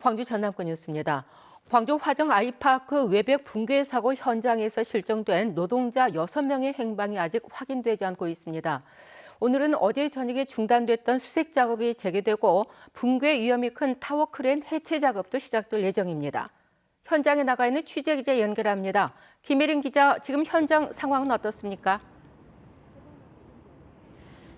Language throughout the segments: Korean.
광주 전남권 뉴스입니다. 광주 화정 아이파크 외벽 붕괴 사고 현장에서 실종된 노동자 6명의 행방이 아직 확인되지 않고 있습니다. 오늘은 어제 저녁에 중단됐던 수색 작업이 재개되고 붕괴 위험이 큰 타워 크레인 해체 작업도 시작될 예정입니다. 현장에 나가 있는 취재 기자 연결합니다. 김혜린 기자, 지금 현장 상황은 어떻습니까?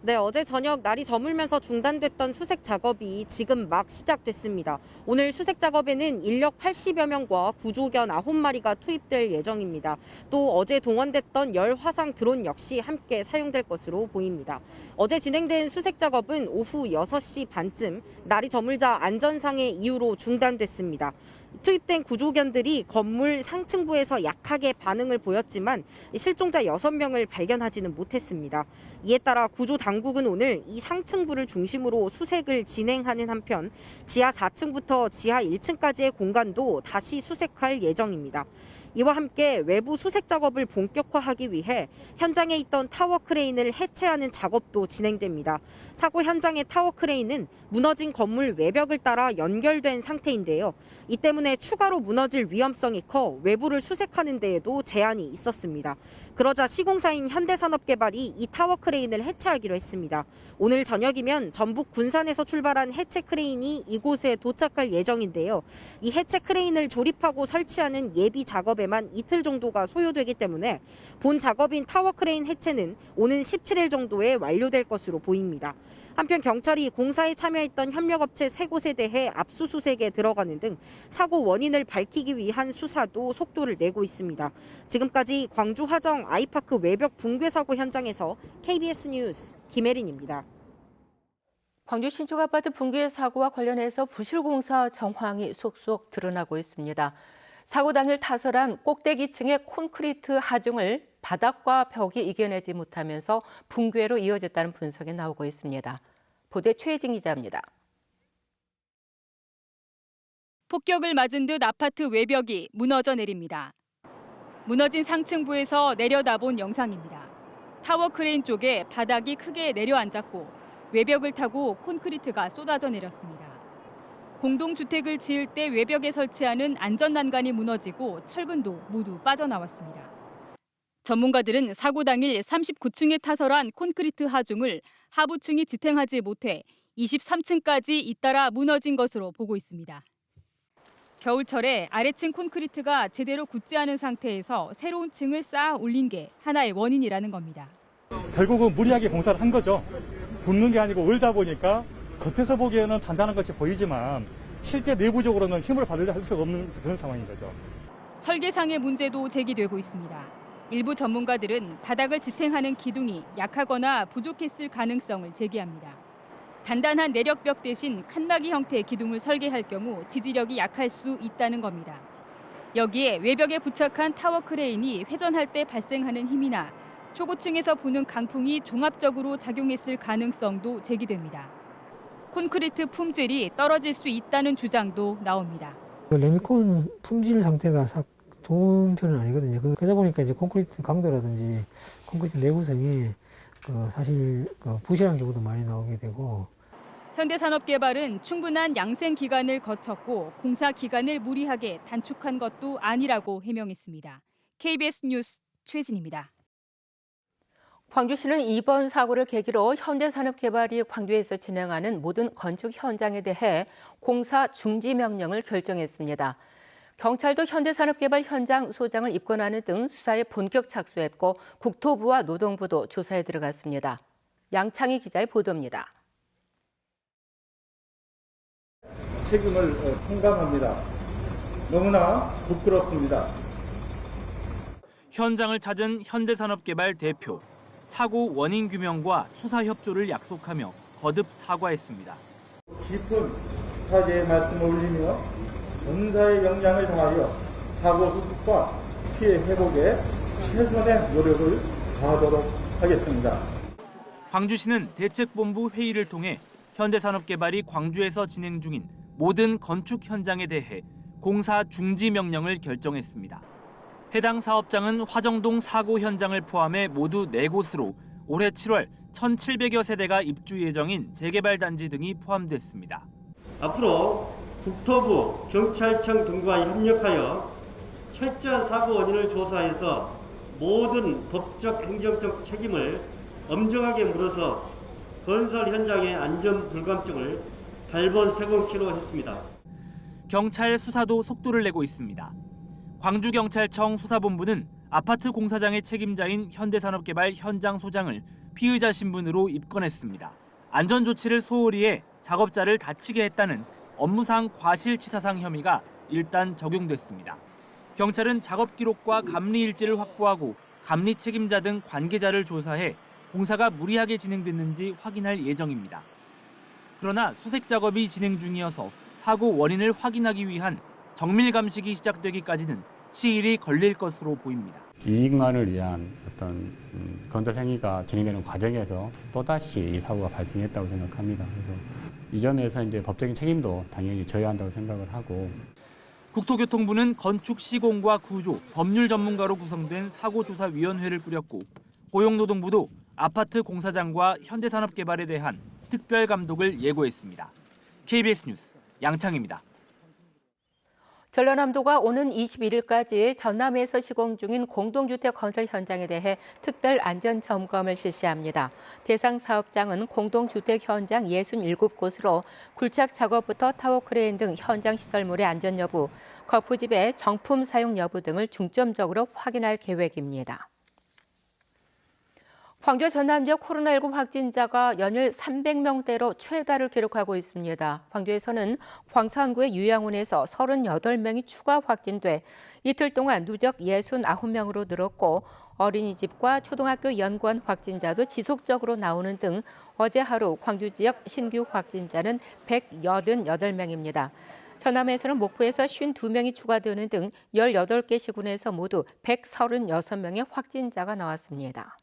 네, 어제 저녁 날이 저물면서 중단됐던 수색 작업이 지금 막 시작됐습니다. 오늘 수색 작업에는 인력 80여 명과 구조견 9마리가 투입될 예정입니다. 또 어제 동원됐던 열화상 드론 역시 함께 사용될 것으로 보입니다. 어제 진행된 수색 작업은 오후 6시 반쯤 날이 저물자 안전상의 이유로 중단됐습니다. 투입된 구조견들이 건물 상층부에서 약하게 반응을 보였지만 실종자 6명을 발견하지는 못했습니다. 이에 따라 구조 당국은 오늘 이 상층부를 중심으로 수색을 진행하는 한편 지하 4층부터 지하 1층까지의 공간도 다시 수색할 예정입니다. 이와 함께 외부 수색 작업을 본격화하기 위해 현장에 있던 타워 크레인을 해체하는 작업도 진행됩니다. 사고 현장의 타워 크레인은 무너진 건물 외벽을 따라 연결된 상태인데요. 이 때문에 추가로 무너질 위험성이 커 외부를 수색하는 데에도 제한이 있었습니다. 그러자 시공사인 현대산업개발이 이 타워 크레인을 해체하기로 했습니다. 오늘 저녁이면 전북 군산에서 출발한 해체 크레인이 이곳에 도착할 예정인데요. 이 해체 크레인을 조립하고 설치하는 예비 작업에만 이틀 정도가 소요되기 때문에 본 작업인 타워 크레인 해체는 오는 17일 정도에 완료될 것으로 보입니다. 한편 경찰이 공사에 참여했던 협력업체 3곳에 대해 압수수색에 들어가는 등 사고 원인을 밝히기 위한 수사도 속도를 내고 있습니다. 지금까지 광주 화정 아이파크 외벽 붕괴 사고 현장에서 KBS 뉴스 김혜린입니다. 광주 신축 아파트 붕괴 사고와 관련해서 부실 공사 정황이 속속 드러나고 있습니다. 사고 당일 타설한 꼭대기층의 콘크리트 하중을 바닥과 벽이 이겨내지 못하면서 붕괴로 이어졌다는 분석이 나오고 있습니다. 보도에 최혜진 기자입니다. 폭격을 맞은 듯 아파트 외벽이 무너져 내립니다. 무너진 상층부에서 내려다본 영상입니다. 타워 크레인 쪽에 바닥이 크게 내려앉았고 외벽을 타고 콘크리트가 쏟아져 내렸습니다. 공동주택을 지을 때 외벽에 설치하는 안전난간이 무너지고 철근도 모두 빠져나왔습니다. 전문가들은 사고 당일 39층에 타설한 콘크리트 하중을 하부층이 지탱하지 못해 23층까지 잇따라 무너진 것으로 보고 있습니다. 겨울철에 아래층 콘크리트가 제대로 굳지 않은 상태에서 새로운 층을 쌓아 올린 게 하나의 원인이라는 겁니다. 결국은 무리하게 공사를 한 거죠. 붙는 게 아니고 올다 보니까 겉에서 보기에는 단단한 것이 보이지만 실제 내부적으로는 힘을 받으려 할 수가 없는 그런 상황인 거죠. 설계상의 문제도 제기되고 있습니다. 일부 전문가들은 바닥을 지탱하는 기둥이 약하거나 부족했을 가능성을 제기합니다. 단단한 내력벽 대신 칸막이 형태의 기둥을 설계할 경우 지지력이 약할 수 있다는 겁니다. 여기에 외벽에 부착한 타워 크레인이 회전할 때 발생하는 힘이나 초고층에서 부는 강풍이 종합적으로 작용했을 가능성도 제기됩니다. 콘크리트 품질이 떨어질 수 있다는 주장도 나옵니다. 레미콘 품질 상태가 좋은 편은 아니거든요. 그러다 보니까 이제 콘크리트 강도라든지 콘크리트 내구성이 사실 부실한 경우도 많이 나오게 되고. 현대산업개발은 충분한 양생 기간을 거쳤고 공사 기간을 무리하게 단축한 것도 아니라고 해명했습니다. KBS 뉴스 최진입니다. 광주시는 이번 사고를 계기로 현대산업개발이 광주에서 진행하는 모든 건축 현장에 대해 공사 중지 명령을 결정했습니다. 경찰도 현대산업개발 현장 소장을 입건하는 등 수사에 본격 착수했고 국토부와 노동부도 조사에 들어갔습니다. 양창희 기자의 보도입니다. 책임을 통감합니다. 너무나 부끄럽습니다. 현장을 찾은 현대산업개발 대표. 사고 원인 규명과 수사 협조를 약속하며 거듭 사과했습니다. 깊은 사죄의 말씀을 올리며 전사의 역량을 다하여 사고 수습과 피해 회복에 최선의 노력을 다하도록 하겠습니다. 광주시는 대책본부 회의를 통해 현대산업개발이 광주에서 진행 중인 모든 건축 현장에 대해 공사 중지 명령을 결정했습니다. 해당 사업장은 화정동 사고 현장을 포함해 모두 4곳으로 올해 7월 1,700여 세대가 입주 예정인 재개발 단지 등이 포함됐습니다. 앞으로 국토부, 경찰청 등과 협력하여 철저한 사고 원인을 조사해서 모든 법적, 행정적 책임을 엄정하게 물어서 건설 현장의 안전 불감증을 발본색원키로 했습니다. 경찰 수사도 속도를 내고 있습니다. 광주경찰청 수사본부는 아파트 공사장의 책임자인 현대산업개발 현장 소장을 피의자 신분으로 입건했습니다. 안전조치를 소홀히 해 작업자를 다치게 했다는 업무상 과실치사상 혐의가 일단 적용됐습니다. 경찰은 작업 기록과 감리 일지를 확보하고 감리 책임자 등 관계자를 조사해 공사가 무리하게 진행됐는지 확인할 예정입니다. 그러나 수색 작업이 진행 중이어서 사고 원인을 확인하기 위한 정밀 감식이 시작되기까지는 시일이 걸릴 것으로 보입니다. 이익만을 위한 어떤 건설 행위가 진행되는 과정에서 또다시 이 사고가 발생했다고 생각합니다. 그래서 이 점에서 이제 법적인 책임도 당연히 져야 한다고 생각을 하고. 국토교통부는 건축 시공과 구조, 법률 전문가로 구성된 사고조사위원회를 꾸렸고 고용노동부도 아파트 공사장과 현대산업개발에 대한 특별 감독을 예고했습니다. KBS 뉴스 양창입니다. 전라남도가 오는 21일까지 전남에서 시공 중인 공동주택 건설 현장에 대해 특별 안전 점검을 실시합니다. 대상 사업장은 공동주택 현장 67곳으로 굴착 작업부터 타워 크레인 등 현장 시설물의 안전 여부, 거푸집의 정품 사용 여부 등을 중점적으로 확인할 계획입니다. 광주 전남 지역 코로나19 확진자가 연일 300명대로 최다를 기록하고 있습니다. 광주에서는 광산구의 유양원에서 38명이 추가 확진돼 이틀 동안 누적 69명으로 늘었고 어린이집과 초등학교 연구원 확진자도 지속적으로 나오는 등 어제 하루 광주 지역 신규 확진자는 188명입니다. 전남에서는 목포에서 52명이 추가되는 등 18개 시군에서 모두 136명의 확진자가 나왔습니다.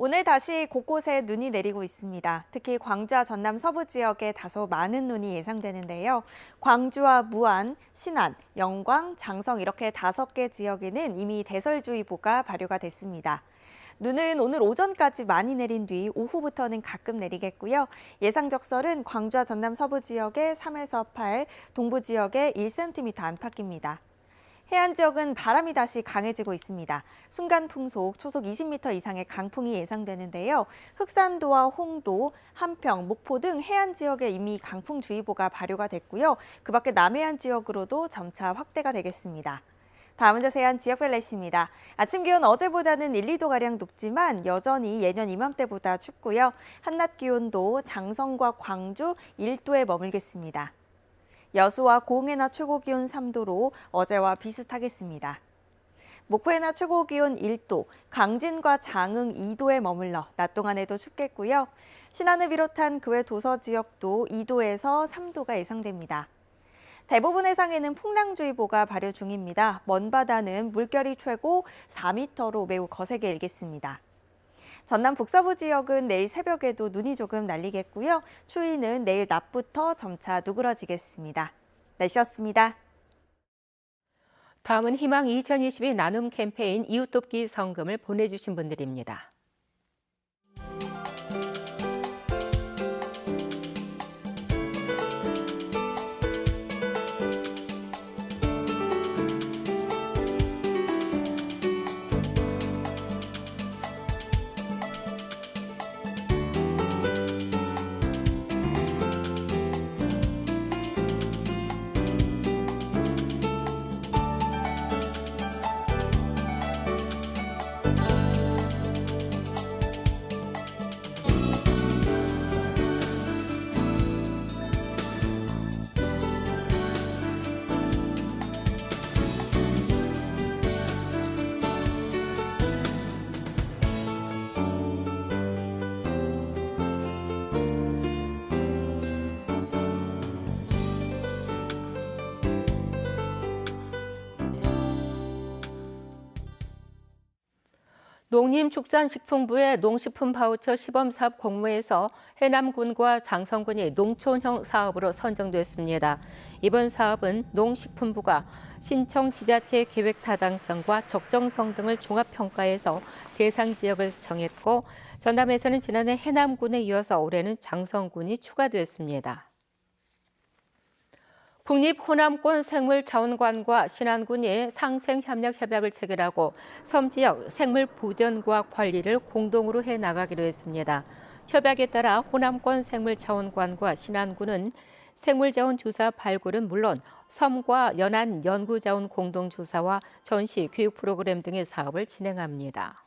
오늘 다시 곳곳에 눈이 내리고 있습니다. 특히 광주와 전남 서부 지역에 다소 많은 눈이 예상되는데요. 광주와 무안, 신안, 영광, 장성 이렇게 5개 지역에는 이미 대설주의보가 발효가 됐습니다. 눈은 오늘 오전까지 많이 내린 뒤 오후부터는 가끔 내리겠고요. 예상 적설은 광주와 전남 서부 지역에 3에서 8, 동부 지역에 1cm 안팎입니다. 해안 지역은 바람이 다시 강해지고 있습니다. 순간 풍속, 초속 20m 이상의 강풍이 예상되는데요. 흑산도와 홍도, 함평, 목포 등 해안 지역에 이미 강풍주의보가 발효가 됐고요. 그 밖에 남해안 지역으로도 점차 확대가 되겠습니다. 다음은 자세한 지역별 날씨입니다. 아침 기온 어제보다는 1, 2도가량 높지만 여전히 예년 이맘때보다 춥고요. 한낮 기온도 장성과 광주 1도에 머물겠습니다. 여수와 고흥의 낮 최고 기온 3도로 어제와 비슷하겠습니다. 목포의 낮 최고 기온 1도, 강진과 장흥 2도에 머물러 낮 동안에도 춥겠고요. 신안을 비롯한 그 외 도서 지역도 2도에서 3도가 예상됩니다. 대부분 해상에는 풍랑주의보가 발효 중입니다. 먼바다는 물결이 최고 4m로 매우 거세게 일겠습니다. 전남 북서부 지역은 내일 새벽에도 눈이 조금 날리겠고요. 추위는 내일 낮부터 점차 누그러지겠습니다. 날씨였습니다. 다음은 희망 2022 나눔 캠페인 이웃돕기 성금을 보내주신 분들입니다. 농림축산식품부의 농식품 바우처 시범사업 공모에서 해남군과 장성군이 농촌형 사업으로 선정됐습니다. 이번 사업은 농식품부가 신청 지자체 계획 타당성과 적정성 등을 종합평가해서 대상 지역을 정했고 전남에서는 지난해 해남군에 이어서 올해는 장성군이 추가됐습니다. 국립호남권 생물자원관과 신안군이 상생협력협약을 체결하고 섬 지역 생물 보전과 관리를 공동으로 해나가기로 했습니다. 협약에 따라 호남권 생물자원관과 신안군은 생물자원 조사 발굴은 물론 섬과 연안 연구자원 공동조사와 전시, 교육 프로그램 등의 사업을 진행합니다.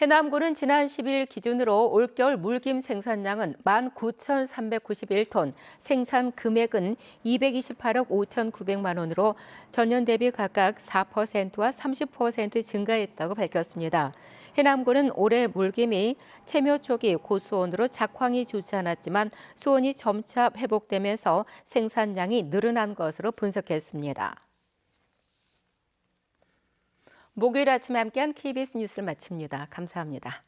해남군은 지난 10일 기준으로 올겨울 물김 생산량은 19,391톤, 생산 금액은 228억 5,900만 원으로 전년 대비 각각 4%와 30% 증가했다고 밝혔습니다. 해남군은 올해 물김이 체묘 초기 고수온으로 작황이 좋지 않았지만 수온이 점차 회복되면서 생산량이 늘어난 것으로 분석했습니다. 목요일 아침에 함께한 KBS 뉴스를 마칩니다. 감사합니다.